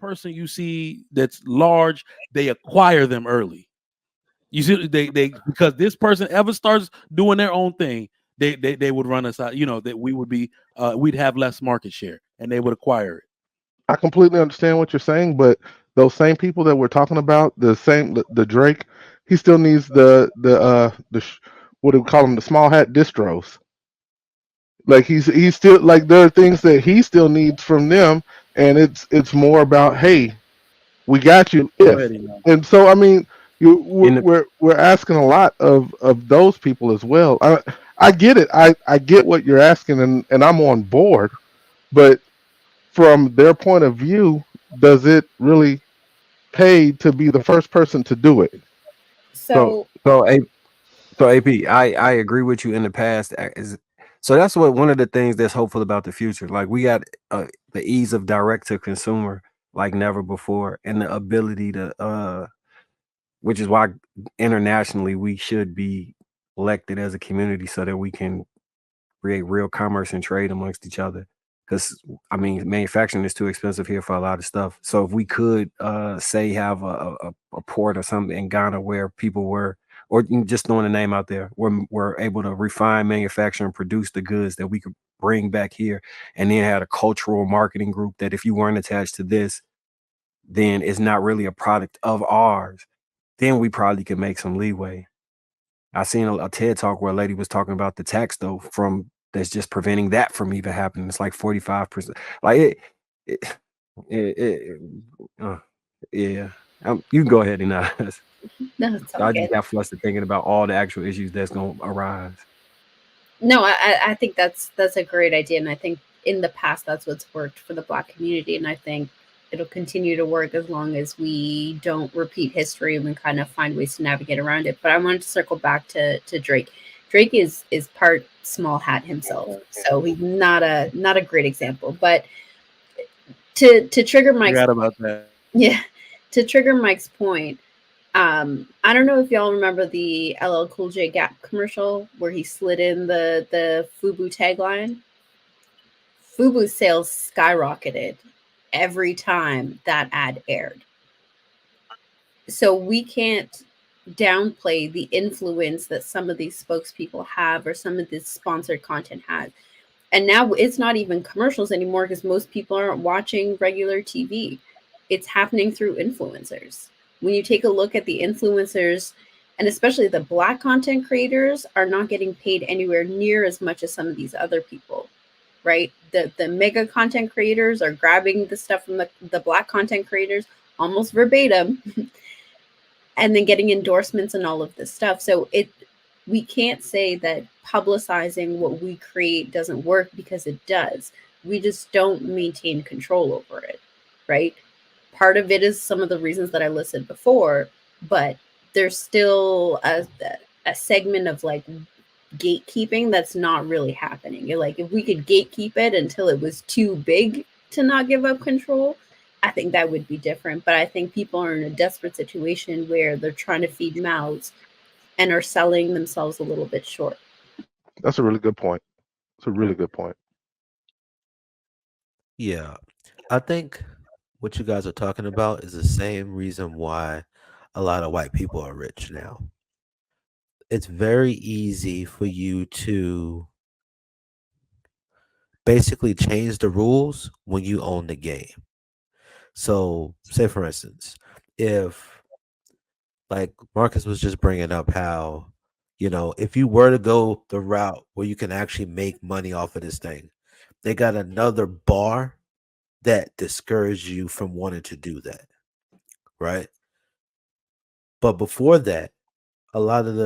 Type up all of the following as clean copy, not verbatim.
person you see that's large, they acquire them early. You see, they because this person ever starts doing their own thing, they would run us out. That we would be we'd have less market share, and they would acquire it. I completely understand what you're saying, but those same people that we're talking about, the Drake, he still needs what do we call them, the small hat distros. Like he's still like there are things that he still needs from them, and it's more about, hey, we got you Go if. ahead, Enoch. And so I mean, In the we're asking a lot of those people as well. I get it. I get what you're asking, and I'm on board. But from their point of view, does it really pay to be the first person to do it? so So so a so AP, I agree with you in the past. So that's what one of the things that's hopeful about the future. Like we got the ease of direct to consumer like never before, and the ability to which is why internationally we should be elected as a community so that we can create real commerce and trade amongst each other. Because I mean, manufacturing is too expensive here for a lot of stuff. So if we could, say, have a port or something in Ghana where people were, or just throwing a name out there, were able to refine, manufacture, and produce the goods that we could bring back here, and then had a cultural marketing group that if you weren't attached to this, then it's not really a product of ours. Then we probably could make some leeway. I seen a TED talk where a lady was talking about the tax though from that's just preventing that from even happening. It's like 45%. Like it, it, it uh, yeah. You can go ahead and no, it's all I good. just got flustered thinking about all the actual issues that's gonna arise. No, I think that's a great idea, and I think in the past that's what's worked for the Black community, and I think it'll continue to work as long as we don't repeat history and we kind of find ways to navigate around it. But I wanted to circle back to Drake. Drake is part small hat himself, so he's not a great example. But to trigger Mike's Forgot about that. yeah, to trigger Mike's point, I don't know if y'all remember the LL Cool J Gap commercial where he slid in the Fubu tagline. Fubu sales skyrocketed every time that ad aired. So we can't downplay the influence that some of these spokespeople have or some of this sponsored content has. And now it's not even commercials anymore because most people aren't watching regular TV. It's happening through influencers. When you take a look at the influencers, and especially the Black content creators, are not getting paid anywhere near as much as some of these other people, right? The mega content creators are grabbing the stuff from the Black content creators almost verbatim and then getting endorsements and all of this stuff. So we can't say that publicizing what we create doesn't work, because it does. We just don't maintain control over it, right? Part of it is some of the reasons that I listed before, but there's still a segment of like gatekeeping that's not really happening. You're like, if we could gatekeep it until it was too big to not give up control, I think that would be different. But I think people are in a desperate situation where they're trying to feed mouths and are selling themselves a little bit short. That's a really good point. It's a really good point. Yeah. I think what you guys are talking about is the same reason why a lot of white people are rich now. It's very easy for you to basically change the rules when you own the game. So, say for instance, if like Marcus was just bringing up how, if you were to go the route where you can actually make money off of this thing, they got another bar that discourage you from wanting to do that, right? But before that, a lot of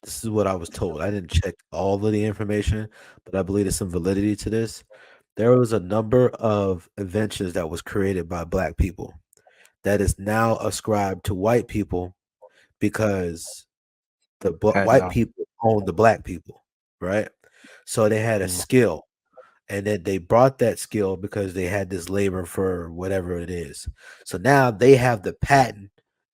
this is what I was told. I didn't check all of the information, but I believe there's some validity to this. There was a number of inventions that was created by black people that is now ascribed to white people because Patent white off. people own the black people, right? So they had a Mm. skill, and then they brought that skill because they had this labor for whatever it is. So now they have the patent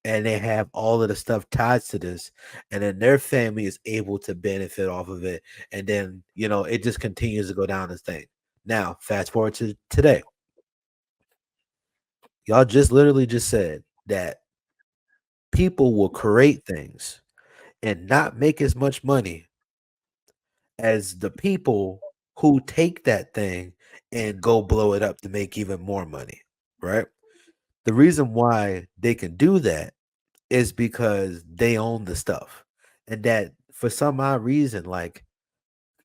and they have all of the stuff tied to this, and then their family is able to benefit off of it. And then, it just continues to go down this thing. Now, fast forward to today. Y'all just literally just said that people will create things and not make as much money as the people who take that thing and go blow it up to make even more money, right? The reason why they can do that is because they own the stuff. And that for some odd reason, like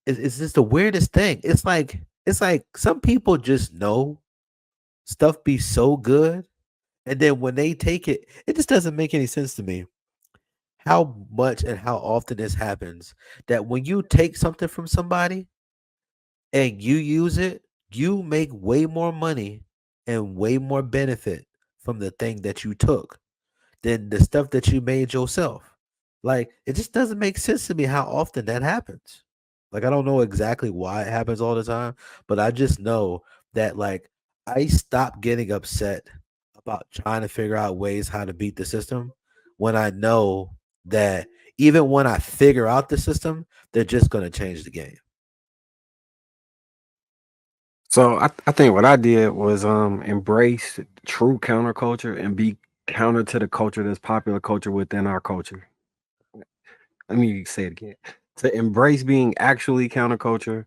it's just the weirdest thing. It's like some people just know stuff be so good, and then when they take it, it just doesn't make any sense to me how much and how often this happens that when you take something from somebody and you use it, you make way more money and way more benefit from the thing that you took than the stuff that you made yourself. Like it just doesn't make sense to me how often that happens. Like I don't know exactly why it happens all the time, but I just know that like I stop getting upset about trying to figure out ways how to beat the system when I know that even when I figure out the system, they're just going to change the game. So I think what I did was embrace true counterculture and be counter to the culture that's popular culture within our culture. Let me say it again. To embrace being actually counterculture,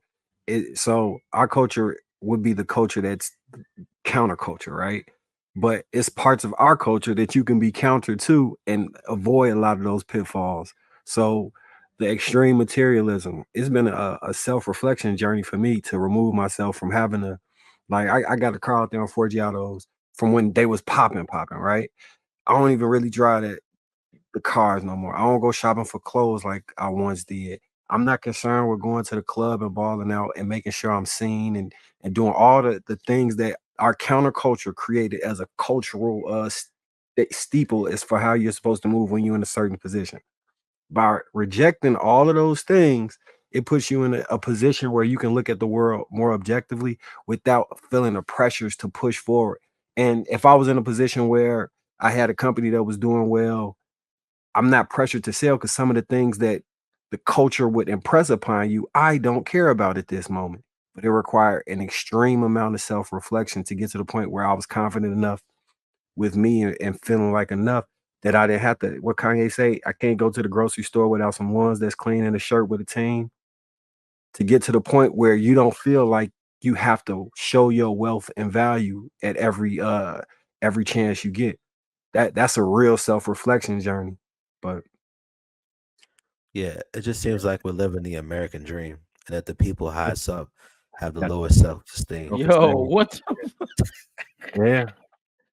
so our culture would be the culture that's counterculture, right? But it's parts of our culture that you can be counter to and avoid a lot of those pitfalls. So the extreme materialism, it's been a self-reflection journey for me to remove myself from having to like I got a car out there on Forgiatos from when they was popping, right? I don't even really drive the cars no more. I don't go shopping for clothes like I once did. I'm not concerned with going to the club and balling out and making sure I'm seen and doing all the things that our counterculture created as a cultural steeple is for how you're supposed to move when you're in a certain position. By rejecting all of those things, it puts you in a position where you can look at the world more objectively without feeling the pressures to push forward. And if I was in a position where I had a company that was doing well, I'm not pressured to sell because some of the things that the culture would impress upon you, I don't care about at this moment. But it required an extreme amount of self-reflection to get to the point where I was confident enough with me and feeling like enough that I didn't have to, what Kanye say, I can't go to the grocery store without some ones that's clean and a shirt with a team to get to the point where you don't feel like you have to show your wealth and value at every chance you get. That's a real self-reflection journey. But Yeah, it just seems like we're living the American dream and that the people highest up have the that's lowest self-esteem. Yo, self-esteem. what? Yeah.